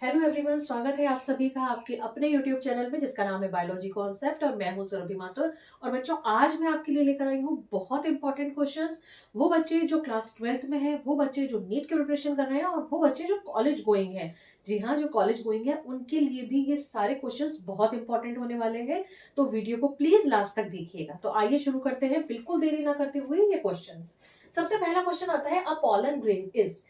Hello everyone, स्वागत है आप सभी का आपके अपने यूट्यूब चैनल में जिसका नाम है बायोलॉजी कॉन्सेप्ट और मैं हूं सुरभि माथुर। और बच्चों, आज मैं आपके लिए लेकर आई हूं बहुत इंपॉर्टेंट क्वेश्चंस। वो बच्चे जो क्लास 12th में हैं, वो बच्चे जो नीट की प्रिपरेशन कर रहे हैं और वो बच्चे जो कॉलेज गोइंग हैं। जी हाँ, जो कॉलेज गोइंग है उनके लिए भी ये सारे क्वेश्चंस बहुत इंपॉर्टेंट होने वाले हैं। तो वीडियो को प्लीज लास्ट तक देखिएगा। तो आइए शुरू करते हैं बिल्कुल देरी ना करते हुए ये क्वेश्चन। सबसे पहला क्वेश्चन आता है, अ पॉलन ग्रेन इज।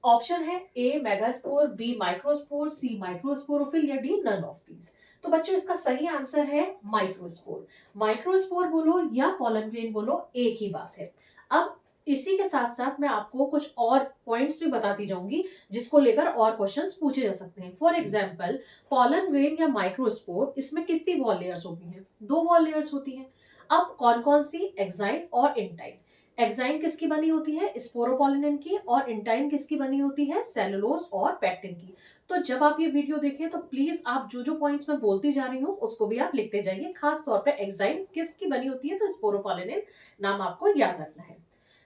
ऑप्शन है ए मेगास्पोर, बी माइक्रोस्पोर, सी माइक्रोस्पोरोफिल या डी नन ऑफ दीज। तो बच्चों, इसका सही आंसर है माइक्रोस्पोर। माइक्रोस्पोर बोलो या पॉलन ग्रेन बोलो, एक ही बात है। अब इसी के साथ साथ मैं आपको कुछ और पॉइंट्स भी बताती जाऊंगी जिसको लेकर और क्वेश्चंस पूछे जा सकते हैं। फॉर एग्जांपल, पॉलन ग्रेन या माइक्रोस्पोर, इसमें कितनी वॉल लेयर्स होती हैं? दो वॉल लेयर्स होती हैं। अब कौन कौन सी? एक्साइन और इंटाइन। एक्साइन किसकी बनी होती है? स्पोरोपोलिनेन की। और इंटाइन किसकी बनी होती है? सेलुलोज और पेक्टिन की। तो जब आप ये वीडियो देखें तो प्लीज आप जो जो पॉइंट्स मैं बोलती जा रही हूँ उसको भी आप लिखते जाइए। खास तौर पे एक्साइन किसकी बनी होती है तो स्पोरोपोलिनेन नाम आपको याद रखना है।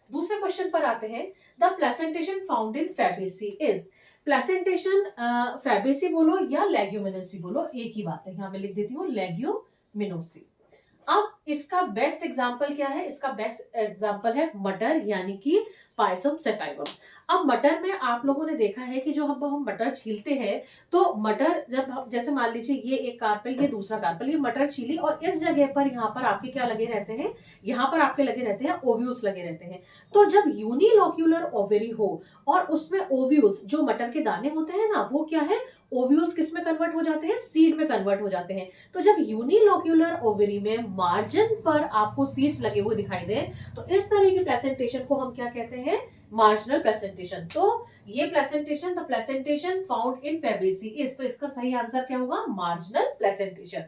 दूसरे क्वेश्चन पर आते हैं, the placentation found in Fabaceae is. Placentation Fabaceae बोलो या लेग्यूमिनोसी बोलो, एक ही बात है। यहाँ मैं लिख देती हूँ लेग्यूमिनोसी। अब इसका बेस्ट एग्जाम्पल क्या है? इसका बेस्ट एग्जाम्पल है मटर, यानी कि पायसम सेटाइवम। अब मटर में आप लोगों ने देखा है कि जो हम मटर छीलते हैं, तो मटर जब जैसे मान लीजिए ये एक कार्पेल, ये दूसरा कार्पेल, ये मटर छीली और इस जगह पर यहाँ पर आपके क्या लगे रहते हैं? यहाँ पर आपके लगे रहते हैं ओव्यूल्स लगे रहते हैं। तो जब यूनिलोक्यूलर ओवेरी हो और उसमें ओव्यूल्स जो मटर के दाने होते हैं ना, वो क्या है? ओव्यूल्स किस में कन्वर्ट हो जाते हैं? सीड में कन्वर्ट हो जाते हैं। तो जब यूनिलोक्यूलर ओवरी में मार्जिन पर आपको सीड्स लगे हुए दिखाई दे, तो इस तरह की प्लेसेंटेशन को हम क्या कहते हैं? Marginal placentation. तो ये placentation, the placentation found in Fabaceae is, तो इसका सही आंसर क्या होगा? Marginal placentation.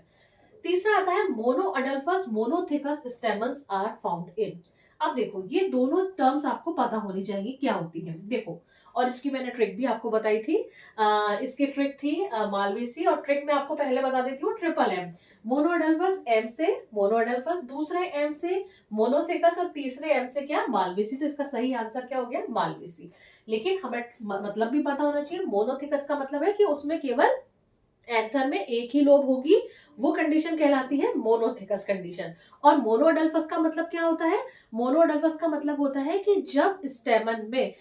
तीसरा आता है, monadelphous monothecous stamens are found in. अब देखो, ये दोनों टर्म्स आपको पता होनी चाहिए क्या होती है। देखो, और इसकी मैंने ट्रिक भी आपको बताई थी। इसकी ट्रिक थी मालवेसी, और ट्रिक मैं आपको पहले बता देती हूँ, ट्रिपल एम। मोनो अडल्फस एम से मोनो अडल्फस, दूसरे एम से मोनोथिकस और तीसरे एम से क्या? मालवेसी। तो इसका सही आंसर क्या हो गया? मालवेसी। लेकिन हमें मतलब भी पता होना चाहिए। मोनोथिकस का मतलब है कि उसमें केवल एंथर में एक ही लोब होगी, वो कंडीशन कहलाती है मोनोथिकस कंडीशन। और मोनोअडल्फस का मतलब क्या होता है? मोनोअडल्फस का मतलब होता है कि जब स्टेमन में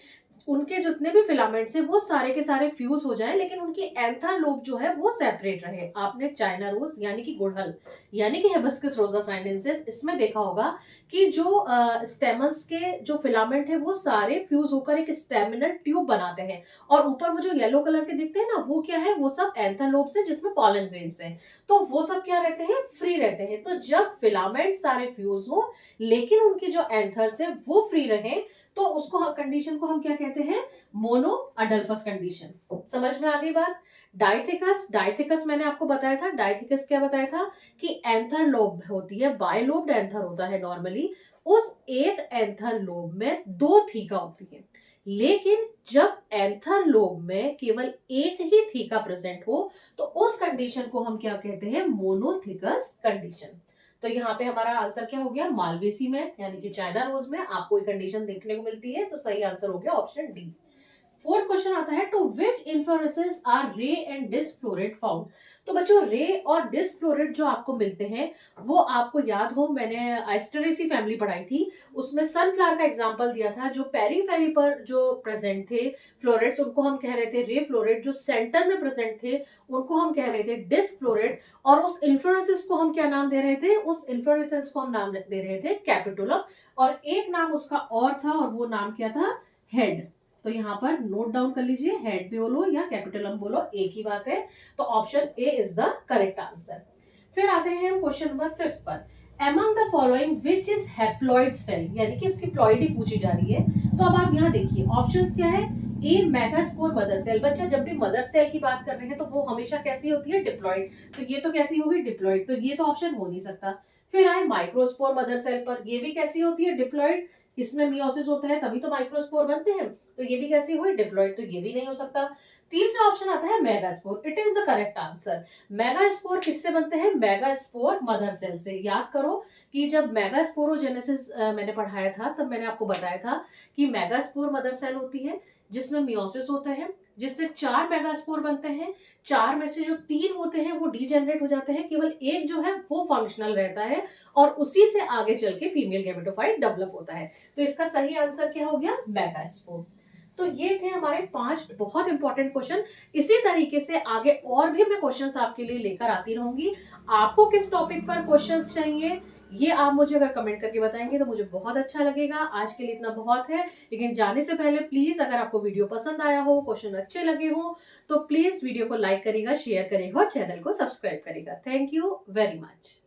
उनके जितने भी फिलामेंट्स हैं वो सारे के सारे फ्यूज हो जाएं, लेकिन उनकी एंथर लोब जो है वो सेपरेट रहे। आपने चाइना रोज यानी कि गुड़हल यानी कि हिबिस्कस रोजा साइनेंसिस, इसमें देखा होगा कि जो स्टेमन्स के जो फिलामेंट है वो सारे फ्यूज होकर एक स्टेमिनल ट्यूब बनाते हैं। और ऊपर वो जो येलो कलर के दिखते हैं ना, वो क्या है? वो सब एंथर लोब्स है जिसमें पॉलन ग्रेन्स हैं। तो वो सब क्या रहते हैं? फ्री रहते हैं। तो जब फिलामेंट सारे फ्यूज हो लेकिन उनकी जो एंथर्स है वो फ्री रहे, तो उसको कंडीशन को हम क्या कहते हैं? Monadelphous condition. समझ में आ गई बात? डाइथिकस, डाइथिकस मैंने आपको बताया था। डाइथिकस क्या बताया था? कि एंथर लोब होती है, बायलोब्ड एंथर होता है नॉर्मली। उस एक एंथर लोब में दो थीका होती है, लेकिन जब एंथर लोब में केवल एक ही थीका प्रेजेंट हो, तो उस कंडीशन को हम क्या कहते हैं? Monothecous condition. तो यहाँ पे हमारा आंसर क्या हो गया? मालवेसी में यानी कि चाइना रोज में आपको ये कंडीशन देखने को मिलती है। तो सही आंसर हो गया ऑप्शन डी। फोर्थ क्वेश्चन आता है, टू विच इन्फ्लोरेसेंस आर रे एंड डिस्क फ्लोरेट फाउंड। तो बच्चों, रे और डिस्क फ्लोरेट जो आपको मिलते हैं वो आपको याद हो, मैंने एस्टरेसी फैमिली पढ़ाई थी, उसमें सनफ्लावर का एग्जांपल दिया था। जो पेरीफेरी पर जो प्रेजेंट थे फ्लोरेट्स, उनको हम कह रहे थे रे फ्लोरेट। जो सेंटर में प्रेजेंट थे उनको हम कह रहे थे डिस्क फ्लोरेट। और उस इन्फ्लोरेसेंस को हम क्या नाम दे रहे थे? उस इन्फ्लोरेसेंस को हम नाम दे रहे थे कैपिटुलम। और एक नाम उसका और था, और वो नाम क्या था? हेड। तो यहाँ पर नोट डाउन कर लीजिए, हेड बोलो या कैपिटलम बोलो, एक ही बात है। तो option A is the correct answer. फिर आते हैं हम क्वेश्चन नंबर 5 पर। Among the following which is haploid cell, यानी कि उसकी प्लॉइडी पूछी जा रही है। तो अब आप यहाँ देखिए ऑप्शंस क्या है? ए मेगास्पोर मदर सेल। बच्चा, जब भी मदर सेल की बात कर रहे हैं तो वो हमेशा कैसी होती है? डिप्लॉइड। तो ये तो कैसी होगी? डिप्लॉइड। तो ये तो ऑप्शन हो नहीं सकता। फिर आए माइक्रोस्पोर मदर सेल पर, ये भी कैसी होती है? डिप्लॉइड। इसमें मियोसिस होता है तभी तो माइक्रोस्पोर बनते हैं। तो ये भी कैसी हुई? डिप्लॉइड। तो ये भी नहीं हो सकता। तीसरा ऑप्शन आता है megaspore. It is the correct answer. Megaspore किससे बनते हैं? मेगास्पोर मदर सेल से। याद करो कि जब मेगास्पोरोजेनेसिस मैंने पढ़ाया था तब मैंने आपको बताया था कि मेगास्पोर मदर सेल होती है जिसमें मियोसिस होता है। जिससे 4 मेगास्पोर बनते हैं। 4 में से जो 3 होते हैं वो डीजेनरेट हो जाते हैं, केवल एक जो है वो फंक्शनल रहता है और उसी से आगे चल के फीमेल गैमेटोफाइट डेवलप होता है। तो इसका सही आंसर क्या हो गया? मेगास्पोर। तो ये थे हमारे 5 बहुत इंपॉर्टेंट क्वेश्चन। इसी तरीके से आगे और भी मैं क्वेश्चंस आपके लिए लेकर आती रहूंगी। आपको किस टॉपिक पर क्वेश्चंस चाहिए ये आप मुझे अगर कमेंट करके बताएंगे तो मुझे बहुत अच्छा लगेगा। आज के लिए इतना बहुत है, लेकिन जाने से पहले प्लीज अगर आपको वीडियो पसंद आया हो, क्वेश्चन अच्छे लगे हो, तो प्लीज वीडियो को लाइक करिएगा, शेयर करिएगा और चैनल को सब्सक्राइब करिएगा। Thank you very much.